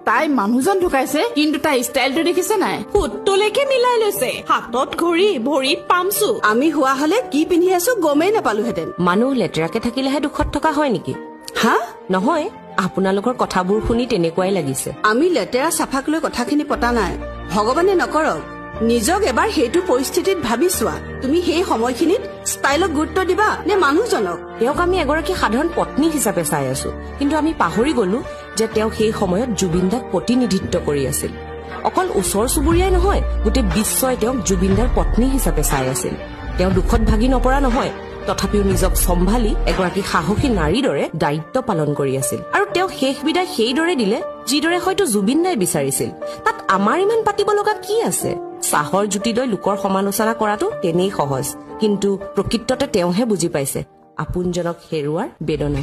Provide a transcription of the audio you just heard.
তাই মানুহজন ঢুকাইছে কিন্তু তাই ষ্টাইলটো দেখিছে নাই ফুটটোলৈকে মিলাই লৈছে হাতত ঘড়ী ভৰিত পামচু আমি হোৱা হলে কি পিন্ধি আছো গমেই নাপালোহেঁতেন মানুহ লেতেৰাকে থাকিলেহে দুখত থকা হয় নেকি হা নহয় আপোনালোকৰ কথাবোৰ শুনি তেনেকুৱাই লাগিছে আমি লেতেৰা চাফাক লৈ কথাখিনি পতা নাই ভগৱানে নকৰক নিজক এবাৰ সেইটো পৰিস্থিতিত ভাবি চোৱা তুমি সেই সময়খিনিত ষ্টাইলক গুৰুত্ব দিবা নে মানুহজনক তেওঁক আমি এগৰাকী সাধাৰণ পত্নী হিচাপে চাই আছো কিন্তু আমি পাহৰি গলো যে তেওঁ সেই সময়ত জুবিনদাক প্ৰতিনিধিত্ব কৰি আছিল অকল ওচৰ চুবুৰীয়াই নহয় গোটেই বিশ্বই তেওঁক জুবিনদাৰ পত্নী হিচাপে চাই আছিল তেওঁ দুখত ভাগি নপৰা নহয় তথাপিও নিজক সম্ভালি এগৰাকী সাহসী নাৰীৰ দৰে দায়িত্ব পালন কৰি আছিল আৰু তেওঁ শেষ বিদায় সেইদৰে দিলে যিদৰে হয়তো জুবিনদাই বিচাৰিছিল তাত আমাৰ ইমান পাতিব লগা কি আছে চাহৰ জুতি লৈ লোকৰ সমালোচনা কৰাটো তেনেই সহজ কিন্তু প্ৰকৃততে তেওঁহে বুজি পাইছে আপোনজনক হেৰুৱাৰ বেদনা